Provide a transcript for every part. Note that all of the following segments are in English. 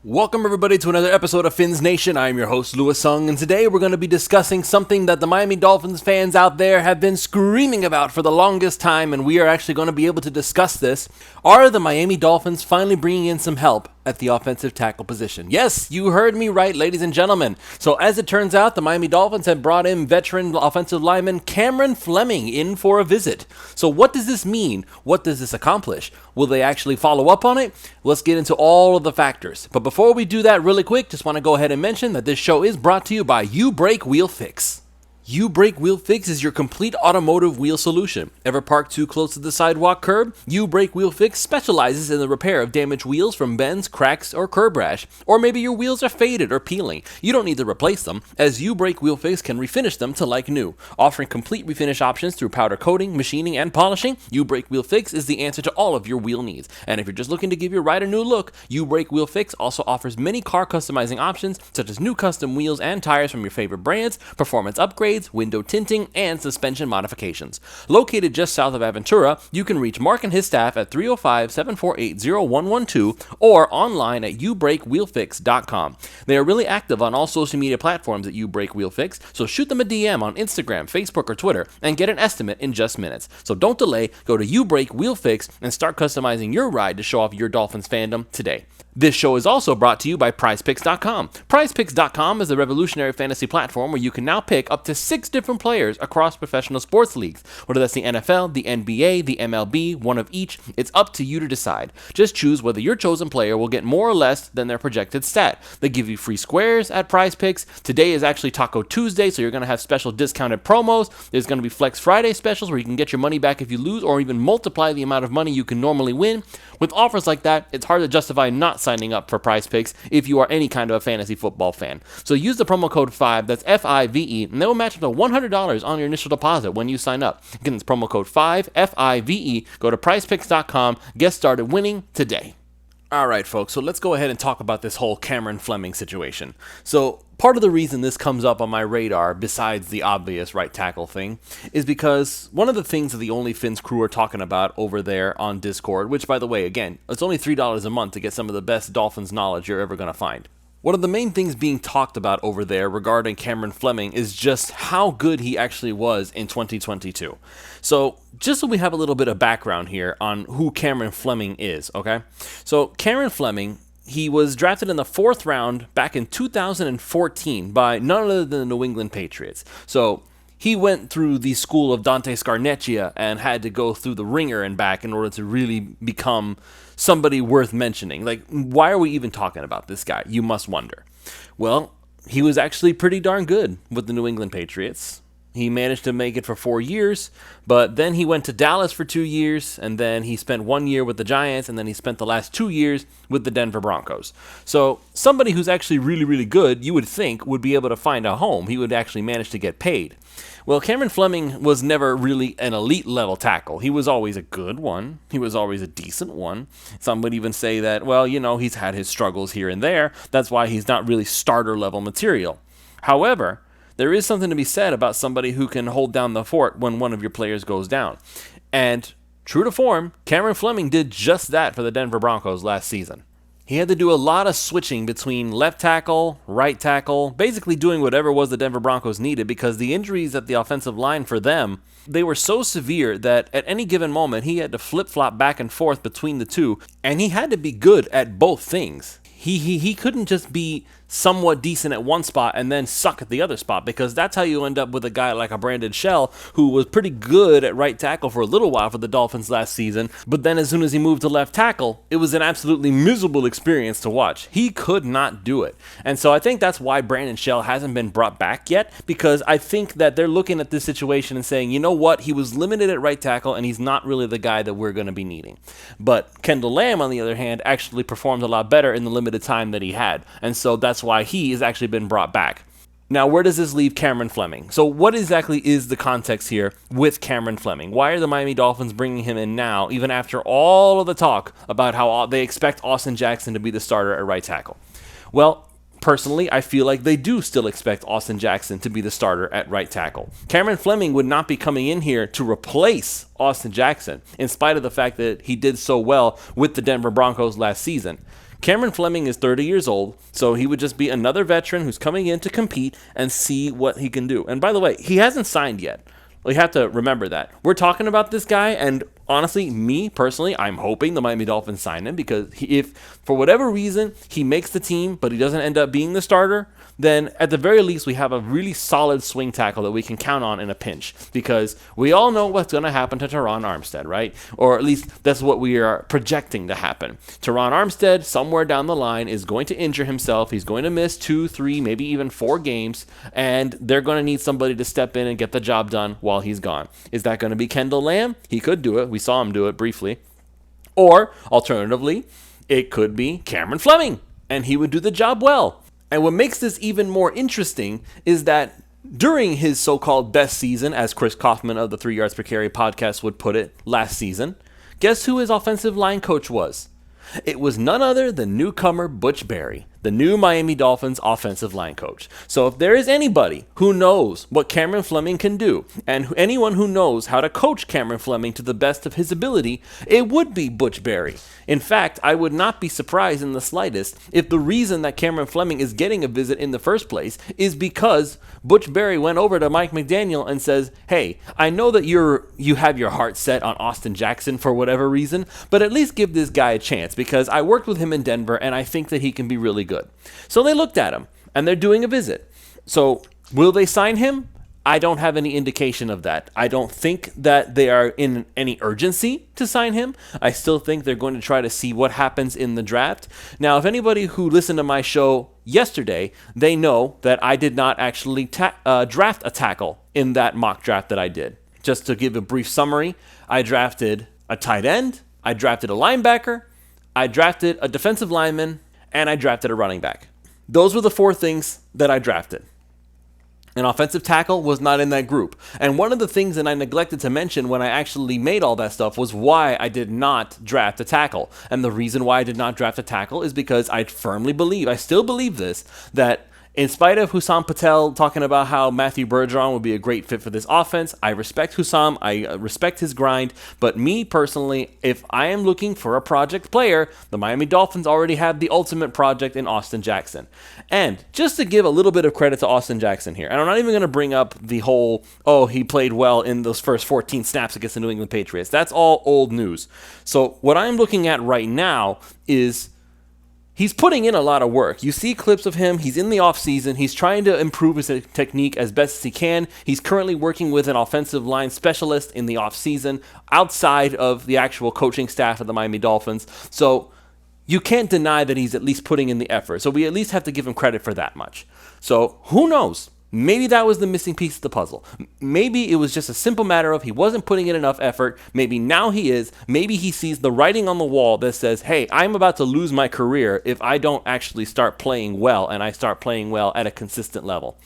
Welcome everybody to another episode of Fins Nation. I am your host Louis Sung, and today we're going to be discussing something that the Miami Dolphins fans out there have been screaming about for the longest time, and we are actually going to be able to discuss this. Are the Miami Dolphins finally bringing in some help at the offensive tackle position? Yes, you heard me right, ladies and gentlemen. So as it turns out, the Miami Dolphins have brought in veteran offensive lineman Cameron Fleming in for a visit. So what does this mean? What does this accomplish? Will they actually follow up on it? Let's get into all of the factors. But before we do that really quick, just want to go ahead and mention that this show is brought to you by You Brake Wheel Fix. You Brake Wheel Fix is your complete automotive wheel solution. Ever parked too close to the sidewalk curb? You Brake Wheel Fix specializes in the repair of damaged wheels from bends, cracks, or curb rash. Or maybe your wheels are faded or peeling. You don't need to replace them, as You Brake Wheel Fix can refinish them to like new. Offering complete refinish options through powder coating, machining, and polishing, You Brake Wheel Fix is the answer to all of your wheel needs. And if you're just looking to give your ride a new look, You Brake Wheel Fix also offers many car customizing options, such as new custom wheels and tires from your favorite brands, performance upgrades, window tinting, and suspension modifications. Located just south of Aventura, you can reach Mark and his staff at 305-748-0112 or online at youbrakewheelfix.com. They are really active on all social media platforms at You Brake Wheel Fix, so shoot them a DM on Instagram, Facebook, or Twitter and get an estimate in just minutes. So don't delay, go to You Brake Wheel Fix and start customizing your ride to show off your Dolphins fandom today. This show is also brought to you by PrizePicks.com. PrizePicks.com is a revolutionary fantasy platform where you can now pick up to 6 different players across professional sports leagues. Whether that's the NFL, the NBA, the MLB, one of each, it's up to you to decide. Just choose whether your chosen player will get more or less than their projected stat. They give you free squares at PrizePicks. Today is actually Taco Tuesday, so you're going to have special discounted promos. There's going to be Flex Friday specials where you can get your money back if you lose or even multiply the amount of money you can normally win. With offers like that, it's hard to justify not signing up for PrizePicks if you are any kind of a fantasy football fan. So use the promo code 5, that's F-I-V-E, and they will match up to $100 on your initial deposit when you sign up. Again, it's promo code 5, F-I-V-E. Go to PrizePicks.com, get started winning today. Alright folks, so let's go ahead and talk about this whole Cameron Fleming situation. So part of the reason this comes up on my radar, besides the obvious right tackle thing, is because one of the things that the Only Fins crew are talking about over there on Discord, which by the way, again, it's only $3 a month to get some of the best Dolphins knowledge you're ever going to find. One of the main things being talked about over there regarding Cameron Fleming is just how good he actually was in 2022. So, just so we have a little bit of background here on who Cameron Fleming is, okay? So, Cameron Fleming, he was drafted in the 4th round back in 2014 by none other than the New England Patriots. So, he went through the school of Dante Scarnecchia and had to go through the ringer and back in order to really become somebody worth mentioning. Like, why are we even talking about this guy? You must wonder. Well, he was actually pretty darn good with the New England Patriots. He managed to make it for 4 years, but then he went to Dallas for 2 years, and then he spent 1 year with the Giants, and then he spent the last 2 years with the Denver Broncos. So somebody who's actually really, really good, you would think, would be able to find a home. He would actually manage to get paid. Well, Cameron Fleming was never really an elite level tackle. He was always a good one. He was always a decent one. Some would even say that, well, you know, he's had his struggles here and there. That's why he's not really starter level material. However, there is something to be said about somebody who can hold down the fort when one of your players goes down. And true to form, Cameron Fleming did just that for the Denver Broncos last season. He had to do a lot of switching between left tackle, right tackle, basically doing whatever it was the Denver Broncos needed because the injuries at the offensive line for them, they were so severe that at any given moment he had to flip-flop back and forth between the two, and he had to be good at both things. He couldn't just be somewhat decent at one spot and then suck at the other spot, because that's how you end up with a guy like a Brandon Shell, who was pretty good at right tackle for a little while for the Dolphins last season, but then as soon as he moved to left tackle, it was an absolutely miserable experience to watch. He could not do it. And so I think that's why Brandon Shell hasn't been brought back yet, because I think that they're looking at this situation and saying, you know what, he was limited at right tackle and he's not really the guy that we're going to be needing. But Kendall Lamb, on the other hand, actually performed a lot better in the limited time that he had, and so that's why he has actually been brought back. Now, where does this leave Cameron Fleming? So what exactly is the context here with Cameron Fleming? Why are the Miami Dolphins bringing him in now, even after all of the talk about how they expect Austin Jackson to be the starter at right tackle? Well, personally, I feel like they do still expect Austin Jackson to be the starter at right tackle. Cameron Fleming would not be coming in here to replace Austin Jackson, in spite of the fact that he did so well with the Denver Broncos last season. Cameron Fleming is 30 years old, so he would just be another veteran who's coming in to compete and see what he can do. And by the way, he hasn't signed yet. We have to remember that. We're talking about this guy, and honestly, me personally, I'm hoping the Miami Dolphins sign him, because if for whatever reason he makes the team but he doesn't end up being the starter, then at the very least we have a really solid swing tackle that we can count on in a pinch, because we all know what's going to happen to Teron Armstead, right? Or at least that's what we are projecting to happen. Teron Armstead, somewhere down the line, is going to injure himself. He's going to miss 2, 3, maybe even 4 games, and they're going to need somebody to step in and get the job done while he's gone. Is that going to be Kendall Lamb? He could do it. We saw him do it briefly. Or, alternatively, it could be Cameron Fleming, and he would do the job well. And what makes this even more interesting is that during his so-called best season, as Chris Kaufman of the 3 Yards Per Carry podcast would put it last season, guess who his offensive line coach was? It was none other than newcomer Butch Barry, the new Miami Dolphins offensive line coach. So if there is anybody who knows what Cameron Fleming can do, and anyone who knows how to coach Cameron Fleming to the best of his ability, it would be Butch Barry. In fact, I would not be surprised in the slightest if the reason that Cameron Fleming is getting a visit in the first place is because Butch Barry went over to Mike McDaniel and says, hey, I know that you have your heart set on Austin Jackson for whatever reason, but at least give this guy a chance, because I worked with him in Denver and I think that he can be really good. So they looked at him and they're doing a visit. So will they sign him? I don't have any indication of that. I don't think that they are in any urgency to sign him. I still think they're going to try to see what happens in the draft. Now, if anybody who listened to my show yesterday, they know that I did not actually draft a tackle in that mock draft that I did. Just to give a brief summary, I drafted a tight end, I drafted a linebacker, I drafted a defensive lineman, and I drafted a running back. Those were the 4 things that I drafted. An offensive tackle was not in that group. And one of the things that I neglected to mention when I actually made all that stuff was why I did not draft a tackle. And the reason why I did not draft a tackle is because I firmly believe, I still believe this, that in spite of Hussam Patel talking about how Matthew Bergeron would be a great fit for this offense, I respect Hussam, I respect his grind, but me personally, if I am looking for a project player, the Miami Dolphins already have the ultimate project in Austin Jackson. And just to give a little bit of credit to Austin Jackson here, and I'm not even going to bring up the whole, oh, he played well in those first 14 snaps against the New England Patriots. That's all old news. So what I'm looking at right now is he's putting in a lot of work. You see clips of him. He's in the offseason. He's trying to improve his technique as best as he can. He's currently working with an offensive line specialist in the offseason outside of the actual coaching staff of the Miami Dolphins. So you can't deny that he's at least putting in the effort. So we at least have to give him credit for that much. So who knows? Maybe that was the missing piece of the puzzle. Maybe it was just a simple matter of he wasn't putting in enough effort. Maybe now he is. Maybe he sees the writing on the wall that says, hey, I'm about to lose my career if I don't actually start playing well, and I start playing well at a consistent level.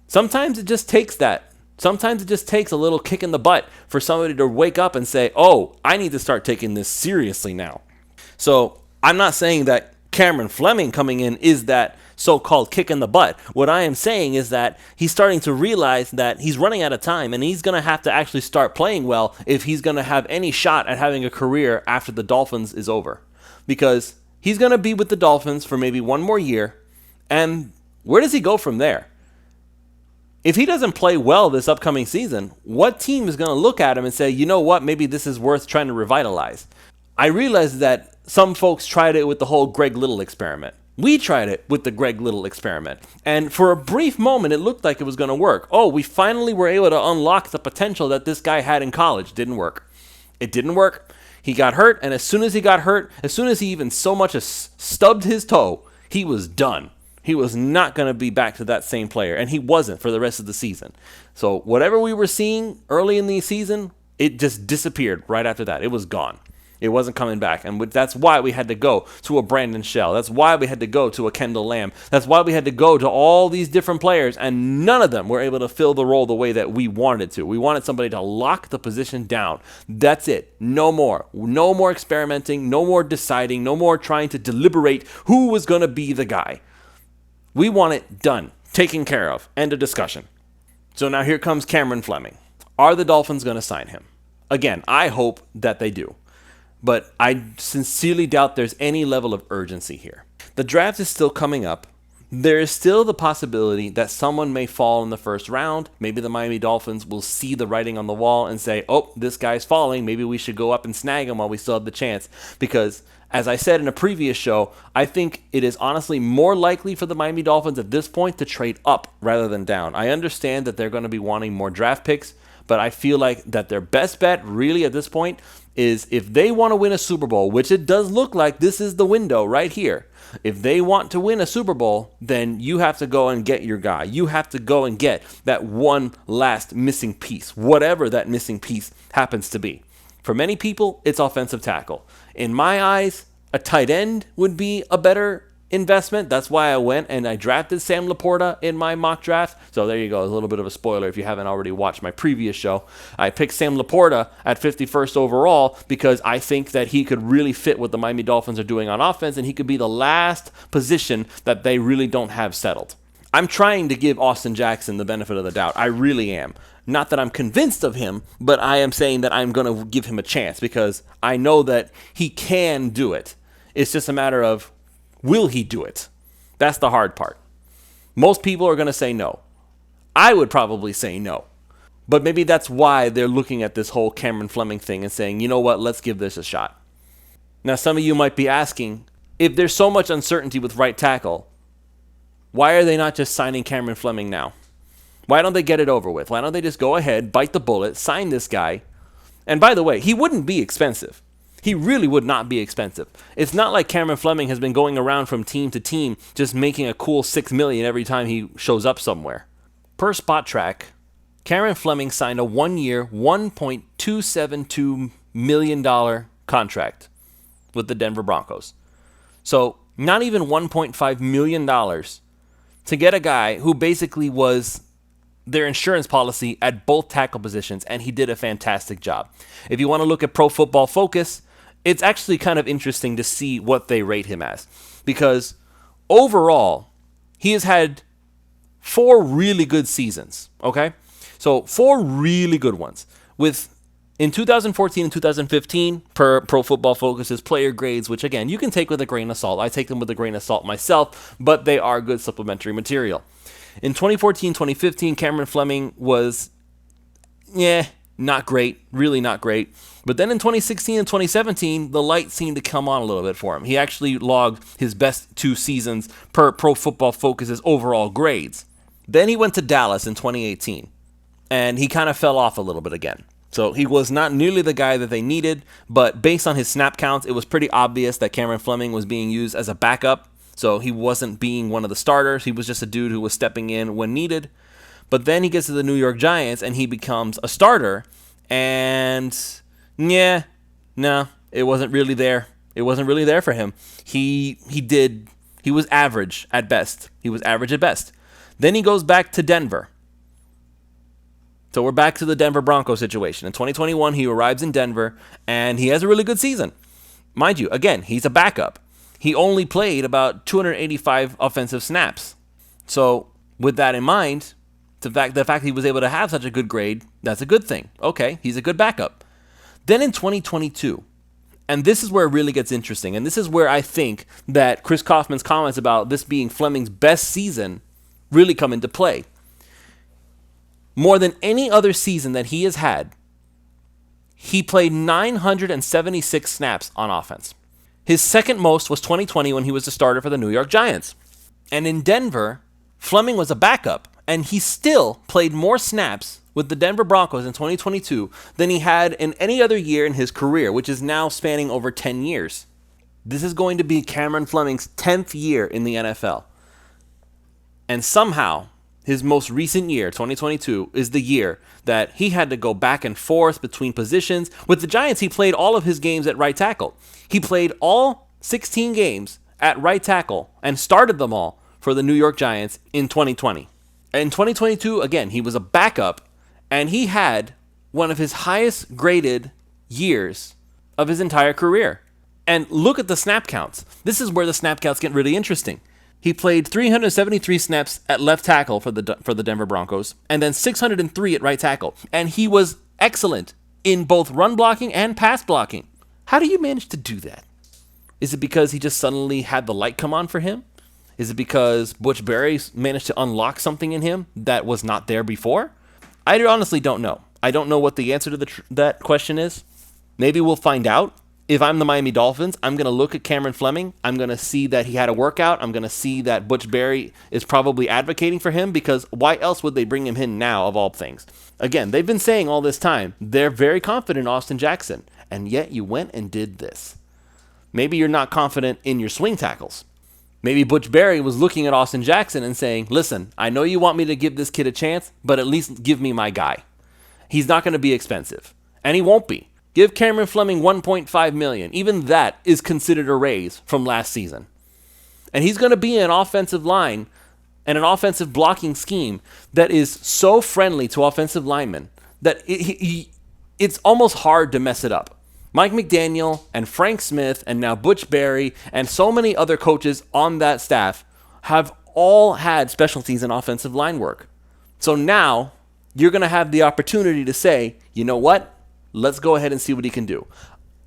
Sometimes it just takes that. Sometimes it just takes a little kick in the butt for somebody to wake up and say, oh, I need to start taking this seriously now. So I'm not saying that Cameron Fleming coming in is that so-called kick in the butt. What I am saying is that he's starting to realize that he's running out of time, and he's going to have to actually start playing well if he's going to have any shot at having a career after the Dolphins is over. Because he's going to be with the Dolphins for maybe one more year, and where does he go from there? If he doesn't play well this upcoming season, what team is going to look at him and say, you know what, maybe this is worth trying to revitalize? I realize that some folks tried it with the whole Greg Little experiment. We tried it with the Greg Little experiment. And for a brief moment, it looked like it was going to work. Oh, we finally were able to unlock the potential that this guy had in college. Didn't work. It didn't work. He got hurt, and as soon as he got hurt, as soon as he even so much as stubbed his toe, he was done. He was not going to be back to that same player, and he wasn't for the rest of the season. So whatever we were seeing early in the season, it just disappeared right after that. It was gone. It wasn't coming back, and that's why we had to go to a Brandon Shell. That's why we had to go to a Kendall Lamb. That's why we had to go to all these different players, and none of them were able to fill the role the way that we wanted to. We wanted somebody to lock the position down. That's it. No more. No more experimenting. No more deciding. No more trying to deliberate who was going to be the guy. We want it done, taken care of, end of discussion. So now here comes Cameron Fleming. Are the Dolphins going to sign him? Again, I hope that they do. but I sincerely doubt there's any level of urgency here. The draft is still coming up. There is still the possibility that someone may fall in the first round. Maybe the Miami Dolphins will see the writing on the wall and say, oh, this guy's falling. Maybe we should go up and snag him while we still have the chance. Because, as I said in a previous show, I think it is honestly more likely for the Miami Dolphins at this point to trade up rather than down. I understand that they're going to be wanting more draft picks, but I feel like that their best bet really at this point is if they want to win a Super Bowl, which it does look like this is the window right here. If they want to win a Super Bowl, then you have to go and get your guy. You have to go and get that one last missing piece, whatever that missing piece happens to be. For many people, it's offensive tackle. In my eyes, a tight end would be a better investment. That's why I went and I drafted Sam Laporta in my mock draft. So there you go. A little bit of a spoiler if you haven't already watched my previous show. I picked Sam Laporta at 51st overall because I think that he could really fit what the Miami Dolphins are doing on offense, and he could be the last position that they really don't have settled. I'm trying to give Austin Jackson the benefit of the doubt. I really am. Not that I'm convinced of him, but I am saying that I'm going to give him a chance because I know that he can do it. It's just a matter of, will he do it? That's the hard part. Most people are going to say no. I would probably say no. But maybe that's why they're looking at this whole Cameron Fleming thing and saying, you know what, let's give this a shot. Now, some of you might be asking, if there's so much uncertainty with right tackle, why are they not just signing Cameron Fleming now? Why don't they get it over with? Why don't they just go ahead, bite the bullet, sign this guy? And by the way, he wouldn't be expensive. He really would not be expensive. It's not like Cameron Fleming has been going around from team to team just making a cool $6 million every time he shows up somewhere. Per Spot Track, Cameron Fleming signed a 1-year, $1.272 million contract with the Denver Broncos. So not even $1.5 million to get a guy who basically was their insurance policy at both tackle positions, and he did a fantastic job. If you want to look at Pro Football Focus, it's actually kind of interesting to see what they rate him as, because overall, he has had 4 really good seasons, okay? So 4 really good ones. In 2014 and 2015, per Pro Football Focus's player grades, which again, you can take with a grain of salt. I take them with a grain of salt myself, but they are good supplementary material. In 2014-2015, Cameron Fleming was, not great, really not great. But then in 2016 and 2017, the light seemed to come on a little bit for him. He actually logged his best 2 seasons per Pro Football Focus's overall grades. Then he went to Dallas in 2018, and he kind of fell off a little bit again. So he was not nearly the guy that they needed, but based on his snap counts, it was pretty obvious that Cameron Fleming was being used as a backup. So he wasn't being one of the starters. He was just a dude who was stepping in when needed. But then he gets to the New York Giants and he becomes a starter. And it wasn't really there. It wasn't really there for him. He was average at best. Then he goes back to Denver. So we're back to the Denver Broncos situation. In 2021, he arrives in Denver and he has a really good season. Mind you, again, he's a backup. He only played about 285 offensive snaps. So with that in mind, the fact he was able to have such a good grade, that's a good thing. Okay, he's a good backup. Then in 2022, and this is where it really gets interesting, and this is where I think that Chris Kaufman's comments about this being Fleming's best season really come into play. More than any other season that he has had, he played 976 snaps on offense. His second most was 2020 when he was the starter for the New York Giants. And in Denver, Fleming was a backup, and he still played more snaps with the Denver Broncos in 2022 than he had in any other year in his career, which is now spanning over 10 years. This is going to be Cameron Fleming's 10th year in the NFL. And somehow, his most recent year, 2022, is the year that he had to go back and forth between positions. With the Giants, he played all of his games at right tackle. He played all 16 games at right tackle and started them all for the New York Giants in 2020. In 2022, again, he was a backup, and he had one of his highest graded years of his entire career. And look at the snap counts. This is where the snap counts get really interesting. He played 373 snaps at left tackle for the Denver Broncos, and then 603 at right tackle. And he was excellent in both run blocking and pass blocking. How do you manage to do that? Is it because he just suddenly had the light come on for him? Is it because Butch Berry managed to unlock something in him that was not there before? I honestly don't know. I don't know what the answer to that question is. Maybe we'll find out. If I'm the Miami Dolphins, I'm going to look at Cameron Fleming. I'm going to see that he had a workout. I'm going to see that Butch Berry is probably advocating for him, because why else would they bring him in now, of all things? Again, they've been saying all this time they're very confident in Austin Jackson, and yet you went and did this. Maybe you're not confident in your swing tackles. Maybe Butch Berry was looking at Austin Jackson and saying, listen, I know you want me to give this kid a chance, but at least give me my guy. He's not going to be expensive, and he won't be. Give Cameron Fleming $1.5 million. Even that is considered a raise from last season. And he's going to be an offensive line and an offensive blocking scheme that is so friendly to offensive linemen that it's almost hard to mess it up. Mike McDaniel and Frank Smith and now Butch Berry and so many other coaches on that staff have all had specialties in offensive line work. So now you're going to have the opportunity to say, you know what? Let's go ahead and see what he can do.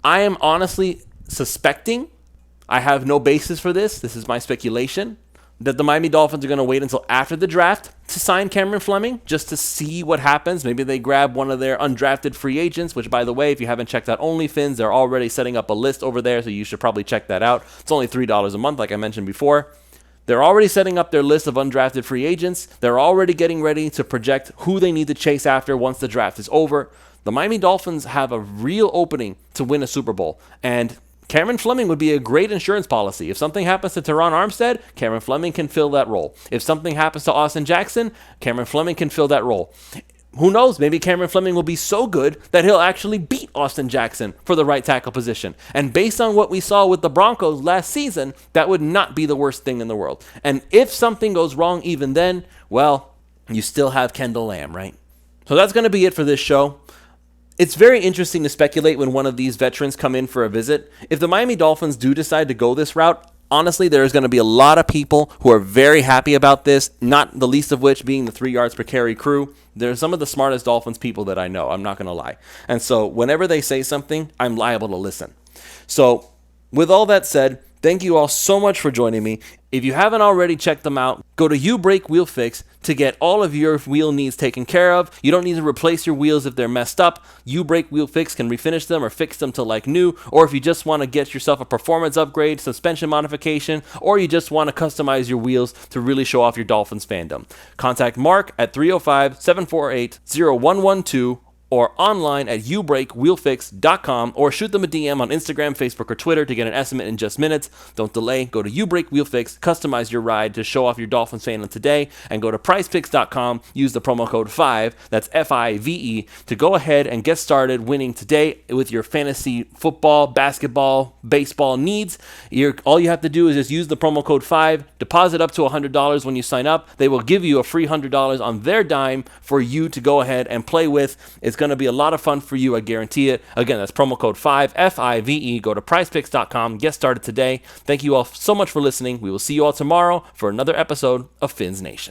I am honestly suspecting, I have no basis for this is my speculation, that the Miami Dolphins are going to wait until after the draft to sign Cameron Fleming, just to see what happens. Maybe they grab one of their undrafted free agents, which, by the way, if you haven't checked out OnlyFins, they're already setting up a list over there, so you should probably check that out. It's only $3 a month, like I mentioned before. They're already setting up their list of undrafted free agents. They're already getting ready to project who they need to chase after once the draft is over. The Miami Dolphins have a real opening to win a Super Bowl, and Cameron Fleming would be a great insurance policy. If something happens to Teron Armstead, Cameron Fleming can fill that role. If something happens to Austin Jackson, Cameron Fleming can fill that role. Who knows? Maybe Cameron Fleming will be so good that he'll actually beat Austin Jackson for the right tackle position. And based on what we saw with the Broncos last season, that would not be the worst thing in the world. And if something goes wrong even then, well, you still have Kendall Lamb, right? So that's going to be it for this show. It's very interesting to speculate when one of these veterans come in for a visit. If the Miami Dolphins do decide to go this route, honestly, there's going to be a lot of people who are very happy about this, not the least of which being the 3 yards per carry crew. They're some of the smartest Dolphins people that I know, I'm not going to lie. And so whenever they say something, I'm liable to listen. So with all that said, thank you all so much for joining me. If you haven't already checked them out, go to You Break Wheel Fix to get all of your wheel needs taken care of. You don't need to replace your wheels if they're messed up. You Break Wheel Fix can refinish them or fix them to like new. Or if you just want to get yourself a performance upgrade, suspension modification, or you just want to customize your wheels to really show off your Dolphins fandom, contact Mark at 305-748-0112 or online at youbreakwheelfix.com, or shoot them a DM on Instagram, Facebook, or Twitter to get an estimate in just minutes. Don't delay. Go to You Break Wheel Fix, customize your ride to show off your Dolphins fandom today, and go to PrizePicks.com. Use the promo code 5, that's FIVE, to go ahead and get started winning today with your fantasy football, basketball, baseball needs. All you have to do is just use the promo code 5, deposit up to $100 when you sign up. They will give you a free $100 on their dime for you to go ahead and play with. It's going to be a lot of fun for you, I guarantee it. Again, that's promo code 5, FIVE. Go to PrizePicks.com. Get started today. Thank you all so much for listening. We will see you all tomorrow for another episode of Fins Nation.